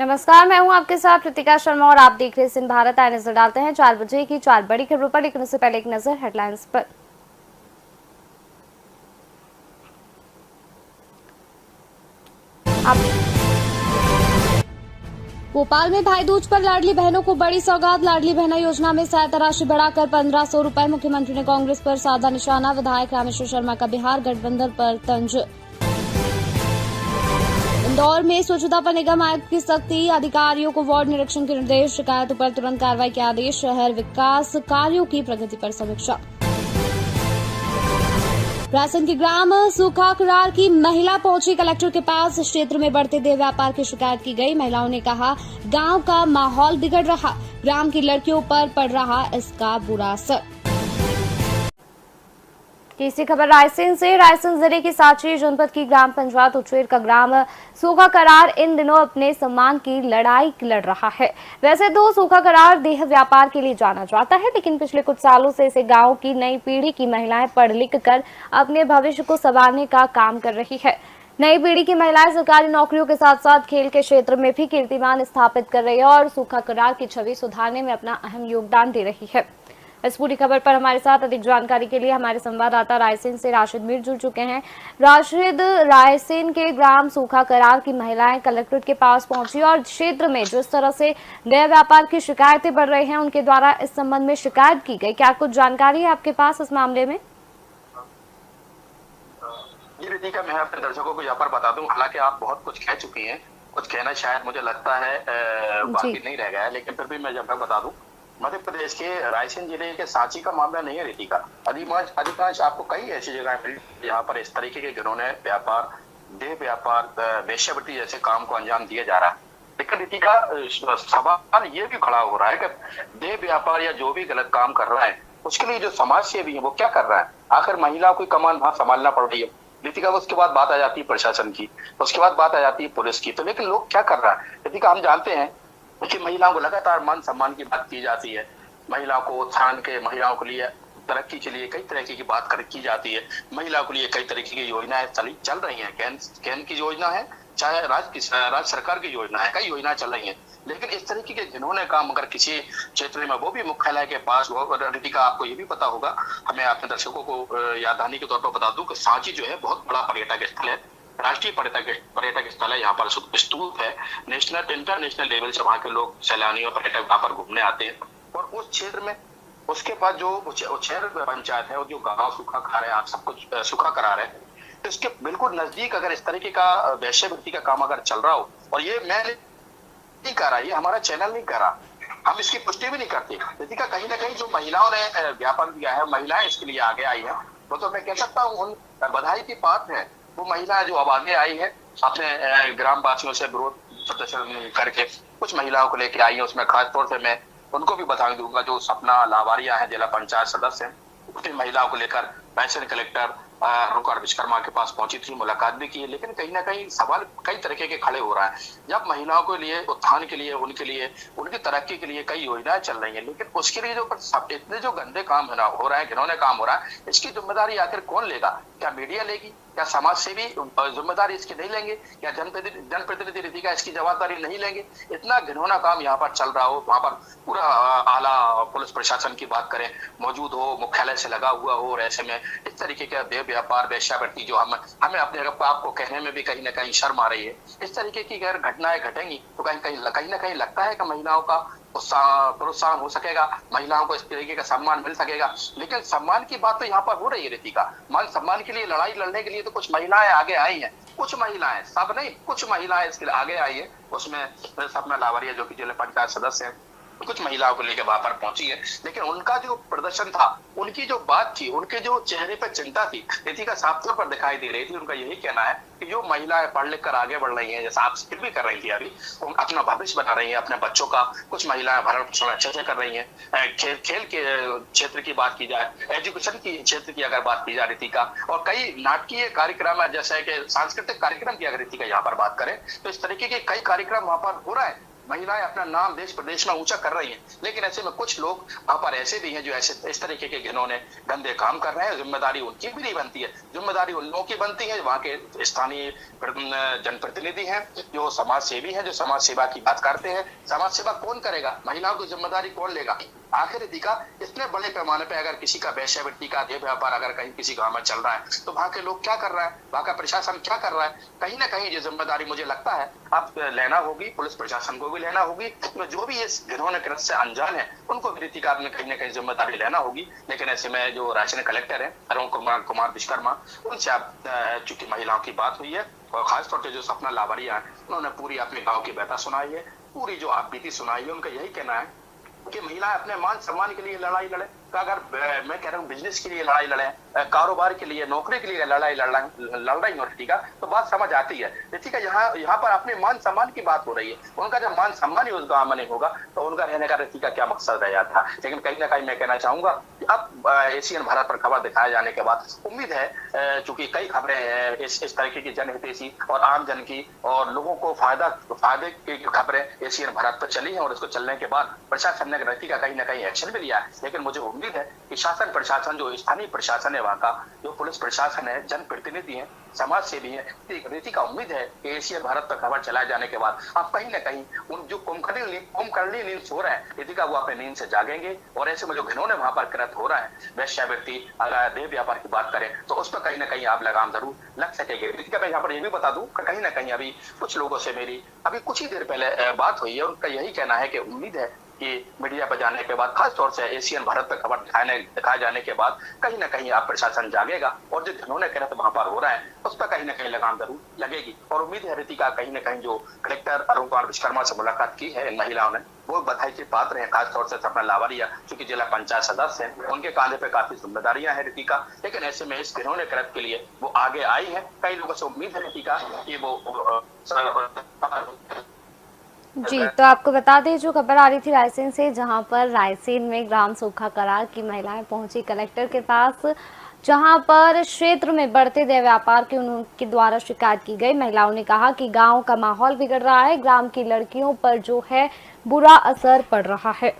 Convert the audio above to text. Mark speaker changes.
Speaker 1: नमस्कार, मैं हूं आपके साथ कृतिका शर्मा और आप देख रहे हैं सिंध भारत। आए नजर डालते हैं 4 बजे की 4 बड़ी खबरों पर, लेकिन उससे पहले एक नजर हेडलाइंस पर। भोपाल में भाई दूज पर लाडली बहनों को बड़ी सौगात। लाडली बहना योजना में सहायता राशि बढ़ाकर 1500 रुपए। मुख्यमंत्री ने कांग्रेस पर साधा निशाना। विधायक रामेश्वर शर्मा का बिहार गठबंधन पर तंज। इंदौर में स्वच्छता पर निगम आयुक्त की सख्ती। अधिकारियों को वार्ड निरीक्षण के निर्देश। शिकायतों पर तुरंत कार्रवाई के आदेश। शहर विकास कार्यों की प्रगति पर समीक्षा। रायसेन के ग्राम सूखा करार की महिला पहुंची कलेक्टर के पास। क्षेत्र में बढ़ते देह व्यापार की शिकायत की गई। महिलाओं ने कहा गांव का माहौल बिगड़ रहा, ग्राम की लड़कियों पर पड़ रहा इसका बुरा असर। तीसरी खबर रायसेन से। रायसेन जिले की सांची जनपद की ग्राम पंचायत उचेर का ग्राम सूखा करार इन दिनों अपने सम्मान की लड़ाई लड़ रहा है। वैसे तो सूखा करार देह व्यापार के लिए जाना जाता है, लेकिन पिछले कुछ सालों से इसे गांव की नई पीढ़ी की महिलाएं पढ़ लिख कर अपने भविष्य को संवारने का काम कर रही है। नई पीढ़ी की महिलाएं सरकारी नौकरियों के साथ साथ खेल के क्षेत्र में भी कीर्तिमान स्थापित कर रही है और सूखा करार की छवि सुधारने में अपना अहम योगदान दे रही है। इस पूरी खबर पर हमारे साथ अधिक जानकारी के लिए हमारे संवाददाता रायसेन से राशिद मीर जुड़ चुके हैं। राशिद, रायसेन के ग्राम सूखा करार की महिलाएं कलेक्ट्रेट के पास पहुंची और क्षेत्र में जिस तरह से देह व्यापार की शिकायतें बढ़ रही हैं, उनके द्वारा इस संबंध में शिकायत की गई। क्या कुछ जानकारी है आपके पास इस मामले में?
Speaker 2: जी रितिका, मैं अपने दर्शकों को यहाँ पर बता दूं, हालांकि आप बहुत कुछ कह चुकी हैं, कुछ कहना शायद मुझे लगता है बाकी नहीं रह गया है, लेकिन फिर भी मैं जब तक बता दूं, मध्य प्रदेश के रायसेन जिले के सांची का मामला नहीं है रितिका। अधिकांश आपको कई ऐसी जगह मिली जहाँ पर इस तरीके के जिन्होंने व्यापार, देह व्यापार, वेश्यावृत्ति जैसे काम को अंजाम दिया जा रहा है। लेकिन रितिका, सवाल ये भी खड़ा हो रहा है कि देह व्यापार या जो भी गलत काम कर रहा है उसके लिए जो समाज सेवी है वो क्या कर रहा है। आखिर महिलाओं को कमान वहां संभालना पड़ रही है रितिका। उसके बाद बात आ जाती है प्रशासन की, उसके बाद बात आ जाती है पुलिस की। तो लेकिन लोग क्या कर रहा है रितिका, हम जानते हैं कि महिलाओं को लगातार मान सम्मान की बात की जाती है, महिलाओं को उत्थान के, महिलाओं के लिए तरक्की के लिए कई तरह की बात की जाती है, महिलाओं के लिए कई तरीके की योजनाएं चल रही हैं। केंद्र की योजना है, चाहे राज्य सरकार की योजना है, कई योजनाएं चल रही हैं। लेकिन इस तरीके के जिन्होंने काम अगर किसी क्षेत्र में, वो भी मुख्यालय के पास, रितिका आपको ये भी पता होगा, हमें अपने दर्शकों को याद दहानी के तौर पर बता दूं कि सांची जो है बहुत बड़ा पर्यटक स्थल है, राष्ट्रीय पर्यटक स्थल है। यहाँ पर स्तूप है, नेशनल इंटरनेशनल लेवल से वहाँ के लोग, सैलानी और पर्यटक वहाँ पर घूमने आते हैं। और उस क्षेत्र में उसके बाद जो उचेर पंचायत है, वो जो गाँव सूखा खा रहे हैं, आप सब कुछ सूखा करा रहे हैं, तो इसके बिल्कुल नजदीक अगर इस तरीके का वेश्यावृत्ति का काम अगर चल रहा हो, और ये मैं नहीं कर रहा, ये हमारा चैनल नहीं कर रहा, हम इसकी पुष्टि भी नहीं करते रितिका। कहीं ना कहीं जो महिलाओं ने ज्ञापन दिया है, महिलाएं इसके लिए आगे आई है, वो तो मैं कह सकता हूँ उन बधाई की बात है। वो महिलाएं जो अब आगे आई है, अपने ग्राम वासियों से विरोध प्रदर्शन करके कुछ महिलाओं को लेकर आई है, उसमें खासतौर से मैं उनको भी बधाई दूंगा जो सपना लावारिया है, जिला पंचायत सदस्य है। उतनी महिलाओं को लेकर रायसेन कलेक्टर रुकार विश्वकर्मा के पास पहुंची थी, मुलाकात भी की है। लेकिन कहीं ना कहीं सवाल कई तरीके के खड़े हो रहा है। जब महिलाओं के लिए उत्थान के लिए, उनके लिए, उनकी तरक्की के लिए कई योजनाएं चल रही हैं, लेकिन उसके लिए जो इतने जो गंदे काम है ना हो रहा है, घिनौने काम हो रहा है, इसकी जिम्मेदारी आखिर कौन लेगा? क्या मीडिया लेगी? क्या समाज सेवी जिम्मेदारी इसकी नहीं लेंगे? क्या जनप्रतिनिधि रितिका इसकी जवाबदारी नहीं लेंगे? इतना घिनौना काम यहाँ पर चल रहा हो, वहां पर पूरा आला पुलिस प्रशासन की बात करें मौजूद हो, मुख्यालय से लगा हुआ हो, और ऐसे में इस तरीके का देह व्यापार, वेश्यावृत्ति जो हमें अपने आपको कहने में भी कहीं ना कहीं शर्म आ रही है। इस तरीके की अगर घटनाएं घटेंगी तो कहीं ना कहीं लगता है कि महिलाओं का प्रोत्साहन हो सकेगा, महिलाओं को इस तरीके का सम्मान मिल सकेगा। लेकिन सम्मान की बात तो यहाँ पर हो रही है रितिका। मान सम्मान के लिए लड़ाई लड़ने के लिए तो कुछ महिलाएं आगे आई हैं, कुछ महिलाएं, सब नहीं, कुछ महिलाएं इसके लिए आगे आई है। उसमें सपना लावारिया जो कि जिला पंचायत सदस्य है, कुछ महिलाओं को लेकर वहां पर पहुंची है। लेकिन उनका जो प्रदर्शन था, उनकी जो बात थी, उनके जो चेहरे पर चिंता थी, रितिका साफ तौर पर दिखाई दे रही थी। उनका यही कहना है कि जो महिलाएं पढ़ लिख कर आगे बढ़ रही हैं, जैसा आप फिर भी कर रही थी अभी, अपना भविष्य बना रही है, अपने बच्चों का, कुछ महिलाएं भरण पोषण अच्छे से कर रही है। खेल के क्षेत्र की बात की जाए, एजुकेशन की क्षेत्र की अगर बात की जाए रितिका, और कई नाटकीय कार्यक्रम है, जैसे कि सांस्कृतिक कार्यक्रम की अगर रितिका यहाँ पर बात करें, तो इस तरीके के कई कार्यक्रम वहां पर हो रहा है। महिलाएं अपना नाम देश प्रदेश में ऊंचा कर रही हैं, लेकिन ऐसे में कुछ लोग वहां पर ऐसे भी हैं जो ऐसे इस तरीके के घिनौने गंदे काम कर रहे हैं। जिम्मेदारी उनकी भी नहीं बनती है, जिम्मेदारी उन लोगों की बनती है वहां के स्थानीय जनप्रतिनिधि हैं, जो समाज सेवी हैं, जो समाज सेवा की बात करते हैं। समाज सेवा कौन करेगा, महिलाओं की जिम्मेदारी कौन लेगा? आखिर रितिका, इतने बड़े पैमाने पे अगर किसी का वेश्यावृत्ति का देह व्यापार अगर कहीं किसी गांव में चल रहा है तो वहां के लोग क्या कर रहा है, वहां का प्रशासन क्या कर रहा है? कहीं ना कहीं ये जिम्मेदारी मुझे लगता है अब लेना होगी, पुलिस प्रशासन को भी लेना होगी। तो जो भी इस घिनौने कृत्य से अनजान है उनको भी रितिका में कहीं ना कहीं जिम्मेदारी लेना होगी। लेकिन ऐसे में जो रायसेन कलेक्टर है अरुण कुमार विश्वकर्मा, उनसे अब चूंकि महिलाओं की बात हुई है और खासतौर से जो सपना लावरिया है, उन्होंने पूरी अपने गाँव की व्यथा सुनाई है, पूरी जो आप बीती सुनाई है। उनका यही कहना है कि महिलाएं अपने मान सम्मान के लिए लड़ाई लड़े। तो अगर मैं कह रहा हूँ बिजनेस के लिए लड़ाई लड़े, कारोबार के लिए, नौकरी के लिए लड़ाई लड़ रही हो रितिका, तो बात समझ आती है। रितिका यहाँ पर अपने मान सम्मान की बात हो रही है। उनका जब मान सम्मान ही उस गांव में नहीं होगा तो उनका रहने का रितिका क्या मकसद रह जाता है? लेकिन कहीं ना कहीं मैं कहना चाहूंगा कि अब एशियन भारत पर खबर दिखाए जाने के बाद उम्मीद है, चूंकि कई खबरें इस तरीके की जनहितैषी और आम जन की और लोगों को फायदे की खबरें एशियन भारत पर चली है और इसको चलने के बाद प्रशासन ने रितिका कहीं ना कहीं एक्शन भी लिया है। लेकिन मुझे उम्मीद है कि शासन प्रशासन, जो स्थानीय प्रशासन है वहां का, जो पुलिस प्रशासन है, जनप्रतिनिधि है, समाज सेवी है, रितिका उम्मीद है कि एशियन भारत पर खबर चलाए जाने के बाद अब कहीं ना कहीं उन जो कुंभकर्णी नींद सो रहे हैं रितिका, वो अपने नींद से जागेंगे। और ऐसे में जो घिनौने वहां पर कृत्य हो रहा है, वेश्यावृत्ति, अगर देह व्यापार की बात करें तो उस पर कहीं ना कहीं आप लगाम जरूर लग सकेंगे। रितिका, मैं यहाँ पर ये भी बता दूं कहीं ना कहीं अभी कुछ लोगों से मेरी अभी कुछ ही देर पहले बात हुई है, उनका यही कहना है कि उम्मीद है कि मीडिया पर जाने के बाद, खासतौर से एशियन भारत पर खबर दिखाए जाने के बाद कहीं ना कहीं आप प्रशासन जागेगा और जो घिनौने कृत्य वहां पर हो रहा है उस पर कहीं ना कहीं लगाम जरूर लगेगी। और उम्मीद है रितिका, कहीं ना कहीं जो कलेक्टर अरुण कुमार विश्वकर्मा से मुलाकात की है इन महिलाओं ने, वो बधाई के पात्र हैं। खासतौर से सपना लावरिया चूंकि जिला पंचायत सदस्य हैं, उनके कांधे पे काफी जिम्मेदारियां हैं रितिका। लेकिन ऐसे में इस घिनौने कृत्य के लिए वो आगे आई है। कई लोगों से उम्मीद है रितिका कि वो
Speaker 1: जी, तो आपको बता दें जो खबर आ रही थी रायसेन से, जहां पर रायसेन में ग्राम सूखा करार की महिलाएं पहुंची कलेक्टर के पास, जहां पर क्षेत्र में बढ़ते देह व्यापार की उनके द्वारा शिकायत की गई। महिलाओं ने कहा कि गांव का माहौल बिगड़ रहा है, ग्राम की लड़कियों पर जो है बुरा असर पड़ रहा है।